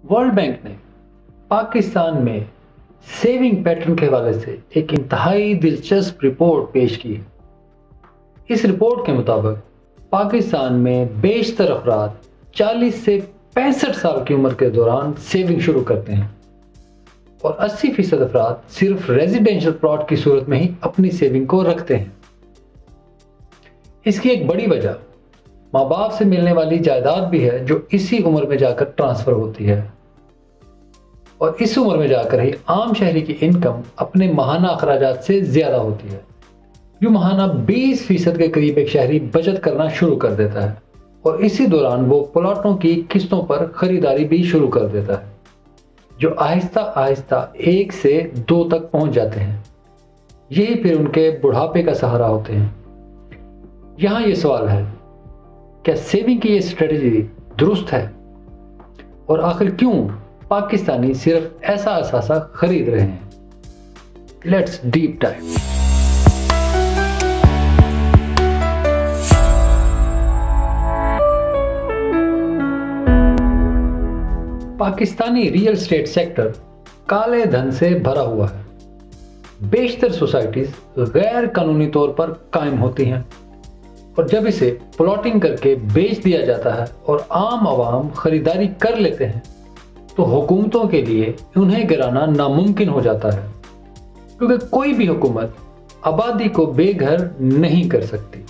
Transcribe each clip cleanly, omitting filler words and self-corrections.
World bank ने पाकिस्तान में saving pattern के हवाले से एक इंतहाई दिलचस्प रिपोर्ट पेश की। इस रिपोर्ट के मुताबिक पाकिस्तान में बेशतर अफराद 40 से 65 साल की उम्र के दौरान सेविंग शुरू करते हैं और 80% अफराद सिर्फ रेजिडेंशियल प्लॉट की सूरत में ही अपनी सेविंग को रखते हैं। इसकी एक बड़ी वजह माँ बाप से मिलने वाली जायदाद भी है जो इसी उम्र में जाकर ट्रांसफर होती है और इस उम्र में जाकर ही आम शहरी की इनकम अपने माहाना अखराजात से ज्यादा होती है। जो माहाना 20% के करीब एक शहरी बचत करना शुरू कर देता है और इसी दौरान वो प्लॉटों की किस्तों पर खरीदारी भी शुरू कर देता है जो आहिस्ता आहिस्ता 1 से 2 तक पहुंच जाते हैं। यही फिर उनके बुढ़ापे का सहारा होते हैं। यहाँ ये सवाल है, क्या सेविंग की ये स्ट्रेटजी दुरुस्त है और आखिर क्यों पाकिस्तानी सिर्फ ऐसा असासा खरीद रहे हैं? Let's deep dive. Pakistani real estate sector काले धन से भरा हुआ है। बेशतर सोसाइटीज गैर कानूनी तौर पर कायम होती हैं और जब इसे प्लॉटिंग करके बेच दिया जाता है और आम आवाम खरीदारी कर लेते हैं तो हुकूमतों के लिए उन्हें गिराना नामुमकिन हो जाता है, क्योंकि कोई भी हुकूमत आबादी को बेघर नहीं कर सकती।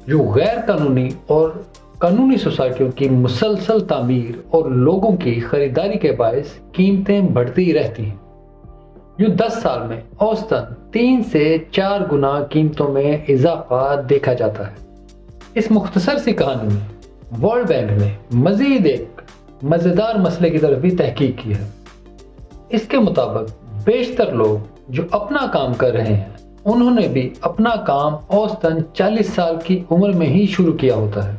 जो गैर कानूनी और कानूनी सोसाइटियों की मुसलसल तामीर और लोगों की खरीदारी के बायस कीमतें बढ़ती रहती हैं। जो 10 साल में औसतन 3 से 4 गुना कीमतों में इजाफा देखा जाता है। इस मुख्तसर सी कहानी में वर्ल्ड बैंक ने मजीद एक मजेदार मसले की तरफ भी तहकीक की है। इसके मुताबिक बेशतर लोग जो अपना काम कर रहे हैं उन्होंने भी अपना काम औसतन 40 साल की उम्र में ही शुरू किया होता है,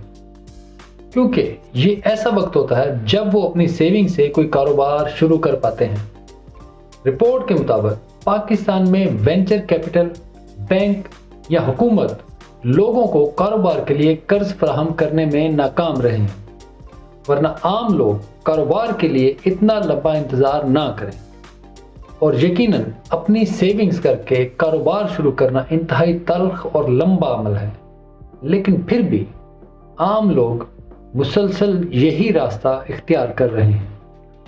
क्योंकि ये ऐसा वक्त होता है जब वो अपनी सेविंग से कोई कारोबार शुरू कर पाते हैं। रिपोर्ट के मुताबिक पाकिस्तान में वेंचर कैपिटल, बैंक या हुकूमत लोगों को कारोबार के लिए कर्ज फराहम करने में नाकाम रहे हैं, वरना आम लोग कारोबार के लिए इतना लंबा इंतजार ना करें। और यकीनन अपनी सेविंग्स करके कारोबार शुरू करना इंतहाई तल्ख और लंबा अमल है, लेकिन फिर भी आम लोग मुसलसल यही रास्ता इख्तियार कर रहे हैं।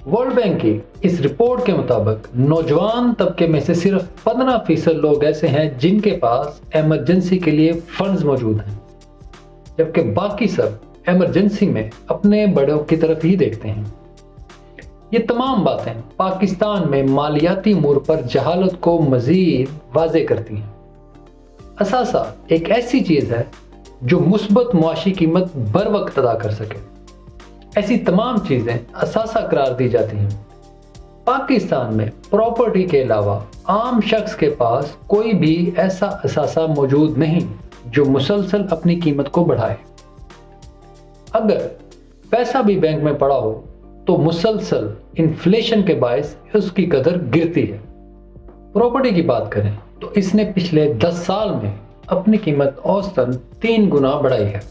वर्ल्ड बैंक की इस रिपोर्ट के मुताबिक नौजवान तबके में से सिर्फ 15% लोग ऐसे हैं जिनके पास इमरजेंसी के लिए फंड्स मौजूद हैं, जबकि बाकी सब इमरजेंसी में अपने बड़ों की तरफ ही देखते हैं। ये तमाम बातें पाकिस्तान में मालियाती उमूर पर जहालत को मजीद वाज़े करती हैं। असासा एक ऐसी चीज़ है जो मुस्बत मुआशी कीमत बर वक्त अदा कर सके। ऐसी तमाम चीज़ें असासा करार दी जाती हैं। पाकिस्तान में प्रॉपर्टी के अलावा आम शख्स के पास कोई भी ऐसा असासा मौजूद नहीं जो मुसलसल अपनी कीमत को बढ़ाए। अगर पैसा भी बैंक में पड़ा हो तो मुसलसल इन्फ्लेशन के बायस उसकी कदर गिरती है। प्रॉपर्टी की बात करें तो इसने पिछले 10 साल में अपनी कीमत औसतन 3 गुना बढ़ाई है।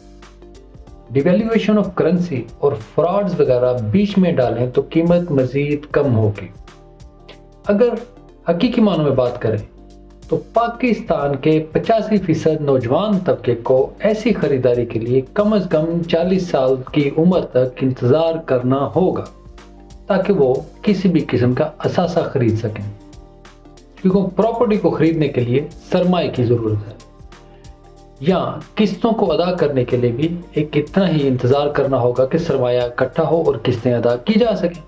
डिवैल्यूएशन ऑफ करेंसी और फ्रॉड्स वगैरह बीच में डालें तो कीमत मजीद कम होगी। अगर हकीकी मानों में बात करें तो पाकिस्तान के 85% नौजवान तबके को ऐसी खरीदारी के लिए कम से कम 40 साल की उम्र तक इंतजार करना होगा ताकि वो किसी भी किस्म का असासा खरीद सकें, क्योंकि प्रॉपर्टी को खरीदने के लिए सरमाए की ज़रूरत है या किस्तों को अदा करने के लिए भी एक इतना ही इंतज़ार करना होगा कि सरमाया इकट्ठा हो और किस्तें अदा की जा सकें।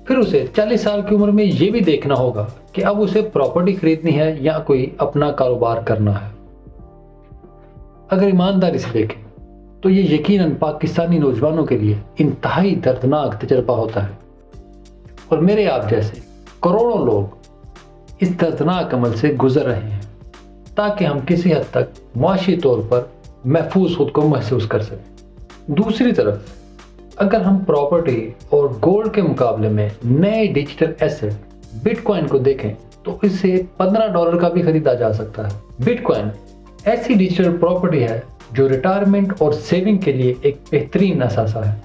फिर उसे 40 साल की उम्र में ये भी देखना होगा कि अब उसे प्रॉपर्टी खरीदनी है या कोई अपना कारोबार करना है। अगर ईमानदारी से देखें तो ये यकीनन पाकिस्तानी नौजवानों के लिए इंतहाई दर्दनाक तजर्बा होता है और मेरे आप जैसे करोड़ों लोग इस दर्दनाक अमल से गुजर रहे हैं ताकि हम किसी हद तक मुआशी तौर पर महफूज खुद को महसूस कर सकें। दूसरी तरफ अगर हम प्रॉपर्टी और गोल्ड के मुकाबले में नए डिजिटल एसेट बिटकॉइन को देखें तो इससे $15 का भी खरीदा जा सकता है। बिटकॉइन ऐसी डिजिटल प्रॉपर्टी है जो रिटायरमेंट और सेविंग के लिए एक बेहतरीन असासा है।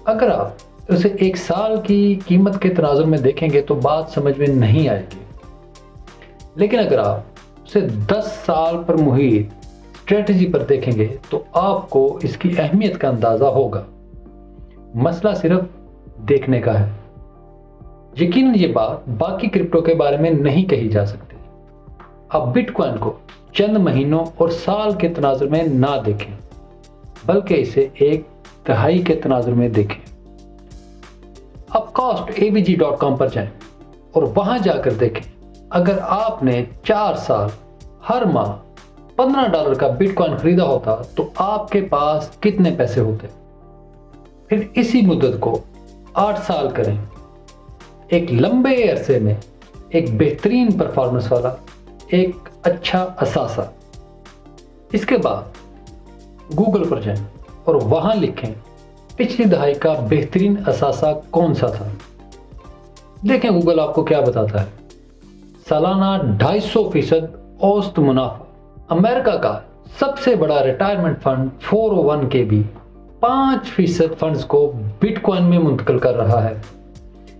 अगर आप उसे एक साल की कीमत के तनाजुर में देखेंगे तो बात समझ में नहीं आएगी। लेकिन अगर आप उसे 10 साल पर मुहित स्ट्रेटजी पर देखेंगे तो आपको इसकी अहमियत का अंदाजा होगा। मसला सिर्फ देखने का है। यकीनन ये बात बाकी क्रिप्टो के बारे में नहीं कही जा सकती। अब बिटकॉइन को चंद महीनों और साल के तनाजुर में ना देखें, बल्कि इसे एक दहाई के तनाजुर में देखें। अब costabg.com पर जाएं और वहां जाकर देखें, अगर आपने 4 साल हर माह $15 का बिटकॉइन खरीदा होता तो आपके पास कितने पैसे होते। फिर इसी मुद्दत को 8 साल करें। एक लंबे अरसे में एक बेहतरीन परफॉर्मेंस वाला एक अच्छा असासा। इसके बाद गूगल पर जाएं और वहां लिखें पिछली दहाई का बेहतरीन असासा कौन सा था। देखें गूगल आपको क्या बताता है। सालाना 250% औसत मुनाफा। अमेरिका का सबसे बड़ा रिटायरमेंट फंड 401 के भी 5% फंड्स को बिटकॉइन में मुंतकिल कर रहा है,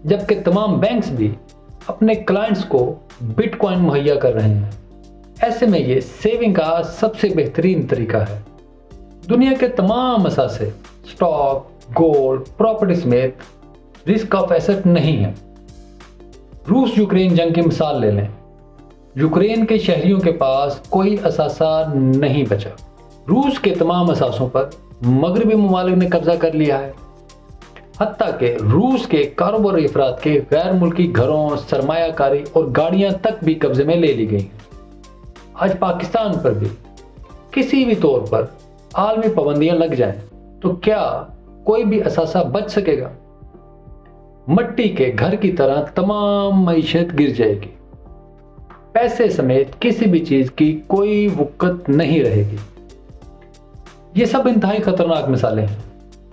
जबकि तमाम बैंक्स भी अपने क्लाइंट्स को बिटकॉइन मुहैया कर रहे हैं। ऐसे में ये सेविंग का सबसे बेहतरीन तरीका है। दुनिया के तमाम असासे स्टॉक, गोल्ड, प्रॉपर्टी समेत रिस्क ऑफ एसेट नहीं है। रूस यूक्रेन जंग की मिसाल ले लें। यूक्रेन के शहरियों के पास कोई असासा नहीं बचा। रूस के तमाम असासों पर मगरबी ममालिक ने कब्जा कर लिया है। हत्ता के रूस के कारोबारी अफराद के गैर मुल्की घरों, सरमायाकारी और गाड़ियां तक भी कब्जे में ले ली गई। आज पाकिस्तान पर भी किसी भी तौर पर आलमी पाबंदियां लग जाएं तो क्या कोई भी असासा बच सकेगा? मट्टी के घर की तरह तमाम मईशत गिर जाएगी। पैसे समेत किसी भी चीज की कोई वक़्त नहीं रहेगी। ये सब इंतहाई खतरनाक मिसालें हैं,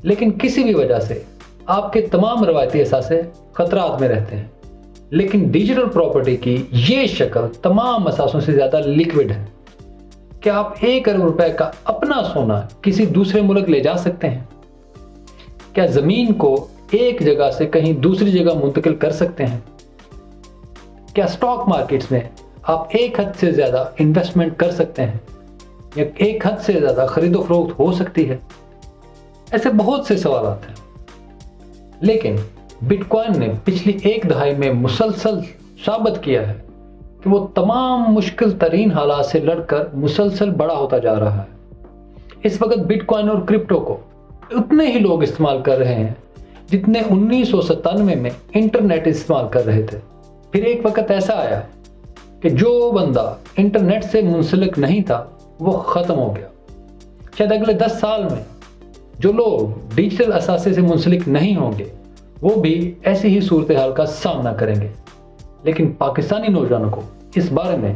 लेकिन किसी भी वजह से आपके तमाम रवायती असासे खतरात में रहते हैं। लेकिन डिजिटल प्रॉपर्टी की ये शक्ल तमाम असासों से ज्यादा लिक्विड है। क्या आप 1 अरब रुपए का अपना सोना किसी दूसरे मुल्क ले जा सकते हैं? क्या जमीन को एक जगह से कहीं दूसरी जगह मुंतकिल कर सकते हैं? क्या स्टॉक मार्केट्स में आप एक हद से ज्यादा इन्वेस्टमेंट कर सकते हैं या एक हद से ज्यादा खरीदो फरोख्त हो सकती है? ऐसे बहुत से सवाल हैं। लेकिन बिटकॉइन ने पिछली एक दहाई में मुसलसल साबित किया है कि वो तमाम मुश्किल तरीन हालात से लड़कर मुसलसल बड़ा होता जा रहा है। इस वक्त बिटकॉइन और क्रिप्टो को उतने ही लोग इस्तेमाल कर रहे हैं जितने 1997 में इंटरनेट इस्तेमाल कर रहे थे। फिर एक वक्त ऐसा आया कि जो बंदा इंटरनेट से मुंसलिक नहीं था वो खत्म हो गया। शायद अगले 10 साल में जो लोग डिजिटल असासे से मुंसलिक नहीं होंगे वो भी ऐसी ही सूरत हाल का सामना करेंगे। लेकिन पाकिस्तानी नौजवानों को इस बारे में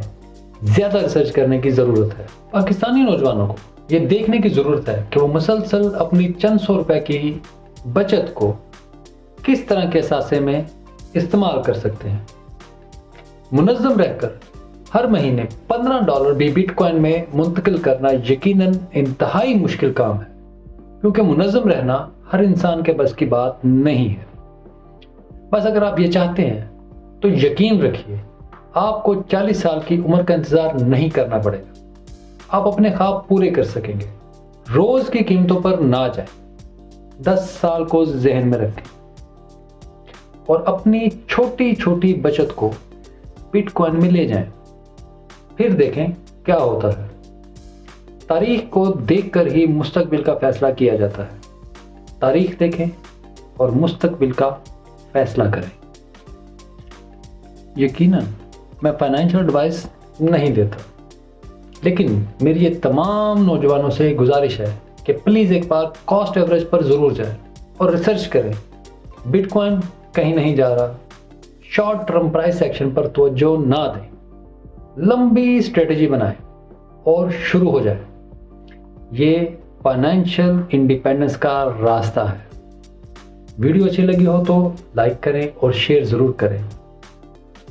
ज्यादा रिसर्च करने की जरूरत है। पाकिस्तानी नौजवानों को ये देखने की जरूरत है कि वो मुसलसल अपनी चंद सौ रुपए की बचत को किस तरह के असासे में इस्तेमाल कर सकते हैं। मुनज़्ज़म रहकर हर महीने $15 भी बिटकॉइन में मुंतकिल करना यकीनन इंतहाई मुश्किल काम है, क्योंकि मुनज़्ज़म रहना हर इंसान के बस की बात नहीं है। बस अगर आप ये चाहते हैं तो यकीन रखिए आपको 40 साल की उम्र का इंतजार नहीं करना पड़ेगा। आप अपने ख्वाब पूरे कर सकेंगे। रोज की कीमतों पर ना जाएं। 10 साल को जहन में रखें और अपनी छोटी छोटी बचत को बिटकॉइन में ले जाएं। फिर देखें क्या होता है। तारीख को देखकर ही मुस्तकबिल का फैसला किया जाता है। तारीख देखें और मुस्तकबिल का फैसला करें। यकीनन मैं फाइनेंशियल एडवाइस नहीं देता, लेकिन मेरी ये तमाम नौजवानों से गुजारिश है कि प्लीज़ एक बार कॉस्ट एवरेज पर ज़रूर जाएं और रिसर्च करें। बिटकॉइन कहीं नहीं जा रहा। शॉर्ट टर्म प्राइस एक्शन पर तवज्जो ना दें। लंबी स्ट्रेटजी बनाएं और शुरू हो जाए। ये फाइनेंशियल इंडिपेंडेंस का रास्ता है। वीडियो अच्छी लगी हो तो लाइक करें और शेयर ज़रूर करें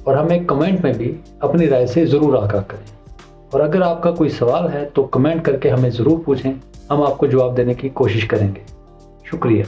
और हमें कमेंट में भी अपनी राय से ज़रूर आगाह करें। और अगर आपका कोई सवाल है तो कमेंट करके हमें ज़रूर पूछें। हम आपको जवाब देने की कोशिश करेंगे। शुक्रिया।